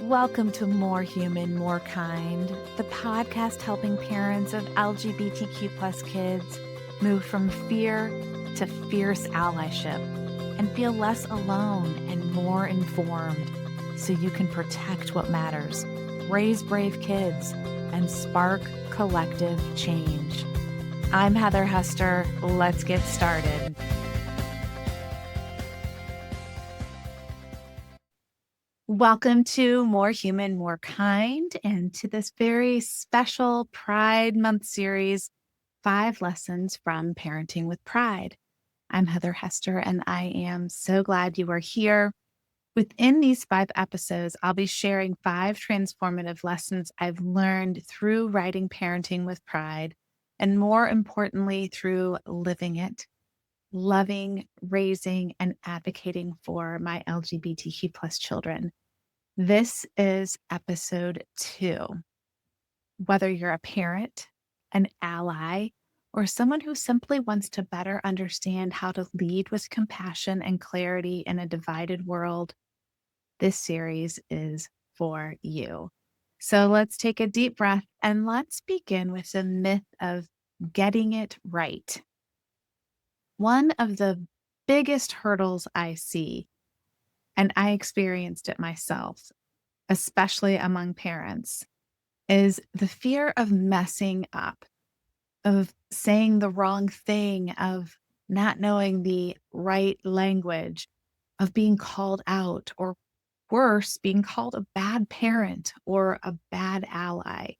Welcome to More Human, More Kind, the podcast helping parents of LGBTQ plus kids move from fear to fierce allyship and feel less alone and more informed so you can protect what matters, raise brave kids, and spark collective change. I'm Heather Hester. Let's get started. Welcome to More Human, More Kind, and to this very special Pride Month series, 5 Lessons from Parenting with Pride. I'm Heather Hester, and I am so glad you are here. Within these 5 episodes, I'll be sharing 5 transformative lessons I've learned through writing Parenting with Pride, and more importantly, through living it, loving, raising, and advocating for my LGBTQ plus children. This is episode 2. Whether you're a parent, an ally, or someone who simply wants to better understand how to lead with compassion and clarity in a divided world, this series is for you. So let's take a deep breath and let's begin with the myth of getting it right. One of the biggest hurdles I see, and I experienced it myself, especially among parents, is the fear of messing up, of saying the wrong thing, of not knowing the right language, of being called out, or worse, being called a bad parent or a bad ally.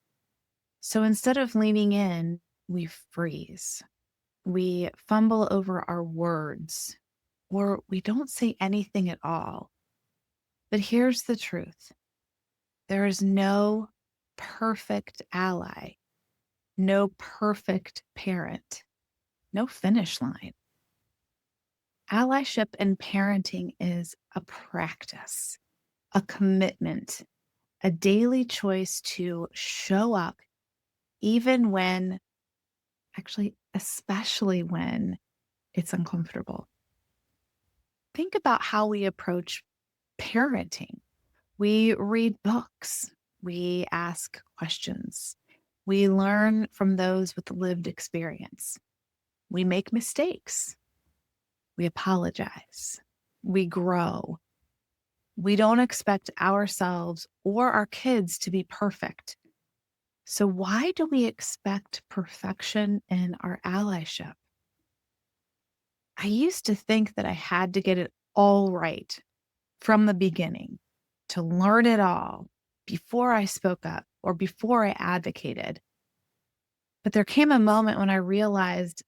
So instead of leaning in, we freeze. We fumble over our words, or we don't say anything at all. But here's the truth. There is no perfect ally, no perfect parent, no finish line. Allyship in parenting is a practice, a commitment, a daily choice to show up even when, especially when it's uncomfortable. Think about how we approach parenting. We read books, we ask questions, we learn from those with lived experience. We make mistakes. We apologize. We grow. We don't expect ourselves or our kids to be perfect. So why do we expect perfection in our allyship? I used to think that I had to get it all right from the beginning, to learn it all before I spoke up or before I advocated. But there came a moment when I realized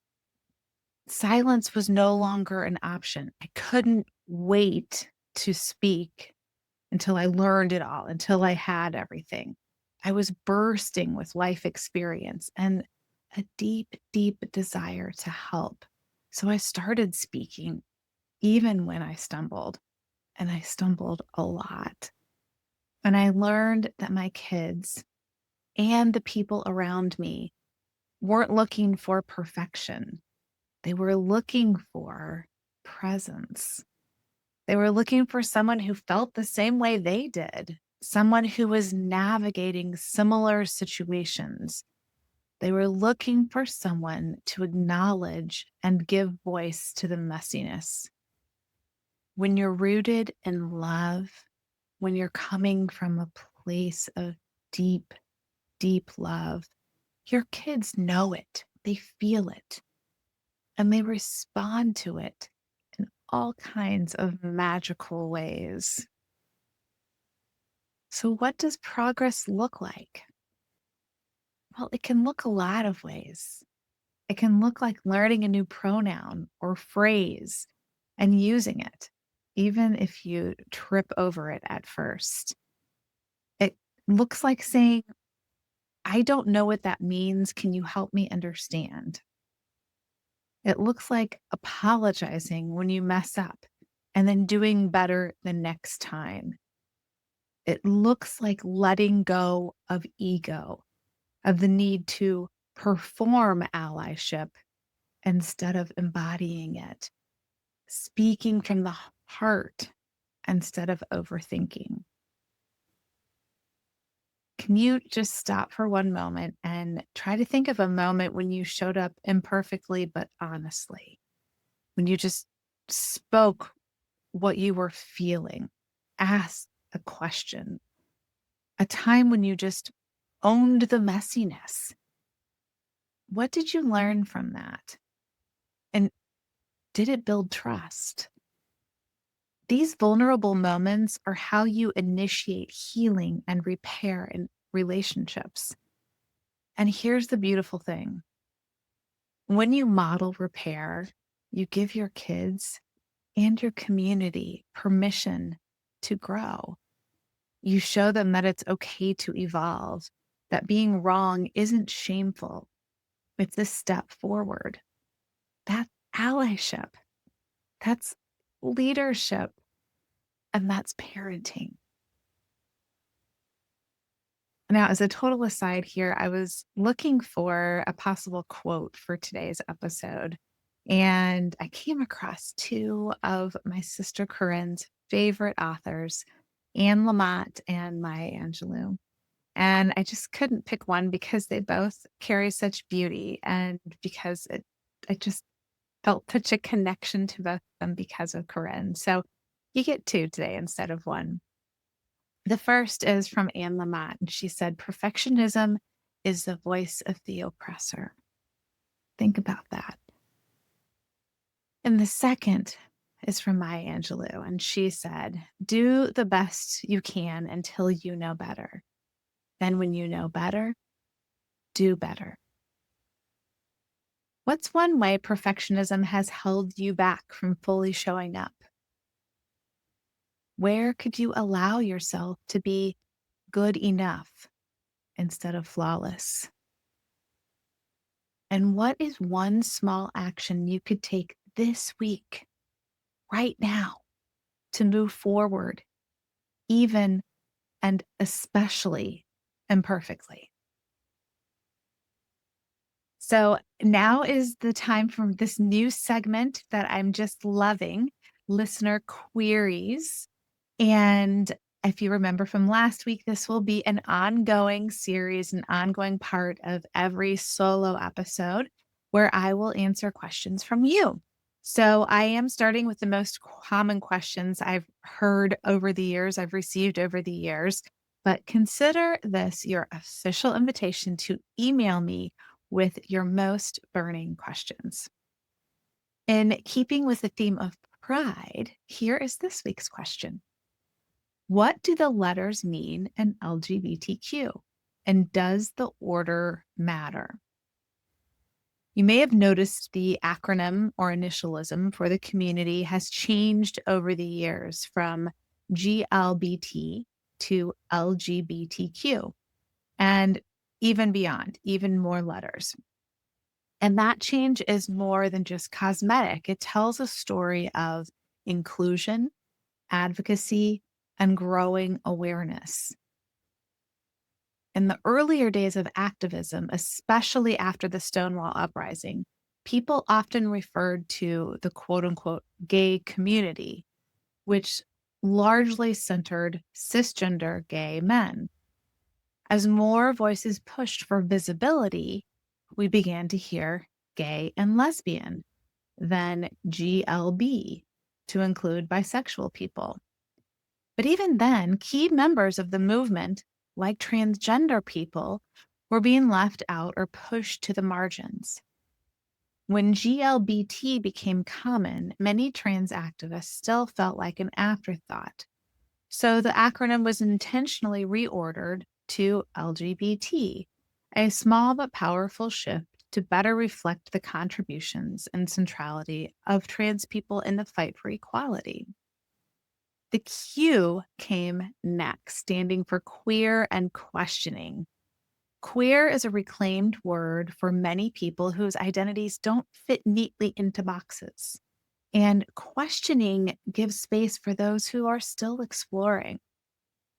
silence was no longer an option. I couldn't wait to speak until I learned it all, until I had everything. I was bursting with life experience and a deep, deep desire to help. So I started speaking, even when I stumbled, and I stumbled a lot. And I learned that my kids and the people around me weren't looking for perfection. They were looking for presence. They were looking for someone who felt the same way they did, someone who was navigating similar situations. They were looking for someone to acknowledge and give voice to the messiness. When you're rooted in love, when you're coming from a place of deep, deep love, your kids know it, they feel it, and they respond to it in all kinds of magical ways. So what does progress look like? Well, it can look a lot of ways. It can look like learning a new pronoun or phrase and using it, even if you trip over it at first. It looks like saying, I don't know what that means. Can you help me understand? It looks like apologizing when you mess up and then doing better the next time. It looks like letting go of ego, of the need to perform allyship instead of embodying it, speaking from the heart instead of overthinking. Can you just stop for one moment and try to think of a moment when you showed up imperfectly but honestly? When you just spoke what you were feeling, asked a question, a time when you just owned the messiness. What did you learn from that? And did it build trust? These vulnerable moments are how you initiate healing and repair in relationships. And here's the beautiful thing: when you model repair, you give your kids and your community permission to grow. You show them that it's okay to evolve, that being wrong isn't shameful. It's a step forward. That's allyship. That's leadership. And that's parenting. Now, as a total aside here, I was looking for a possible quote for today's episode, and I came across two of my sister Corinne's favorite authors, Anne Lamott and Maya Angelou. And I just couldn't pick one because they both carry such beauty and because I just felt such a connection to both of them because of Corinne. So you get two today instead of one. The first is from Anne Lamott, and she said, "Perfectionism is the voice of the oppressor." Think about that. And the second is from Maya Angelou, and she said, "Do the best you can until you know better. Then when you know better, do better." What's one way perfectionism has held you back from fully showing up? Where could you allow yourself to be good enough instead of flawless? And what is one small action you could take this week, right now, to move forward, even and especially imperfectly? So now is the time for this new segment that I'm just loving, listener queries. And if you remember from last week, this will be an ongoing series, an ongoing part of every solo episode where I will answer questions from you. So I am starting with the most common questions I've heard over the years, I've received over the years. But consider this your official invitation to email me with your most burning questions. In keeping with the theme of pride, here is this week's question: what do the letters mean in LGBTQ? And does the order matter? You may have noticed the acronym or initialism for the community has changed over the years from GLBT to LGBTQ and even beyond, even more letters. And that change is more than just cosmetic. It tells a story of inclusion, advocacy, and growing awareness. In the earlier days of activism, especially after the Stonewall Uprising, people often referred to the quote unquote gay community, which largely centered cisgender gay men. As more voices pushed for visibility, we began to hear gay and lesbian, then GLB to include bisexual people. But even then, key members of the movement, like transgender people, were being left out or pushed to the margins. When GLBT became common, many trans activists still felt like an afterthought. So the acronym was intentionally reordered to LGBT, a small but powerful shift to better reflect the contributions and centrality of trans people in the fight for equality. The Q came next, standing for queer and questioning. Queer is a reclaimed word for many people whose identities don't fit neatly into boxes. And questioning gives space for those who are still exploring.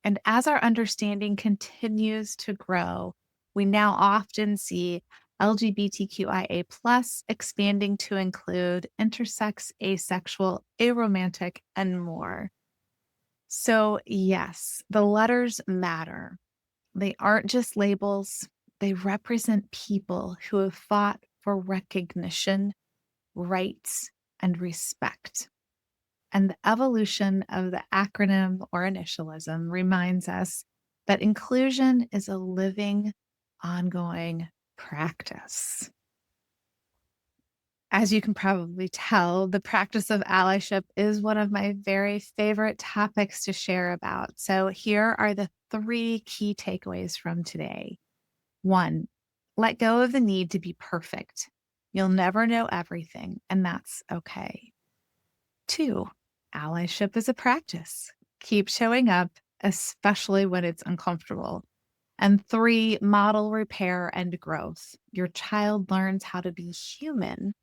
And as our understanding continues to grow, we now often see LGBTQIA plus expanding to include intersex, asexual, aromantic, and more. So yes, the letters matter. They aren't just labels, they represent people who have fought for recognition, rights, and respect. And the evolution of the acronym or initialism reminds us that inclusion is a living, ongoing practice. As you can probably tell, the practice of allyship is one of my very favorite topics to share about. So, here are the 3 key takeaways from today. 1, let go of the need to be perfect. You'll never know everything, and that's okay. 2, allyship is a practice. Keep showing up, especially when it's uncomfortable. And 3, model repair and growth. Your child learns how to be human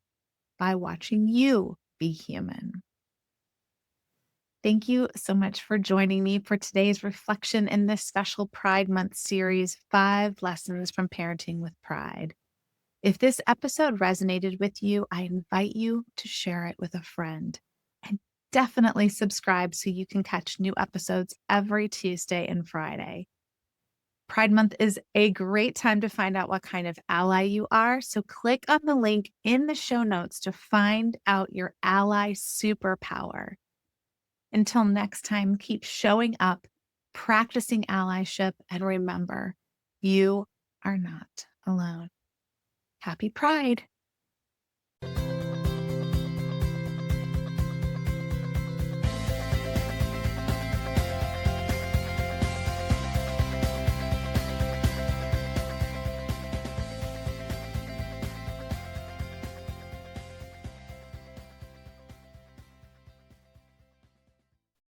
by watching you be human. Thank you so much for joining me for today's reflection in this special Pride Month series, 5 Lessons from Parenting with Pride. If this episode resonated with you, I invite you to share it with a friend. And definitely subscribe so you can catch new episodes every Tuesday and Friday. Pride Month is a great time to find out what kind of ally you are. So click on the link in the show notes to find out your ally superpower. Until next time, keep showing up, practicing allyship, and remember, you are not alone. Happy Pride.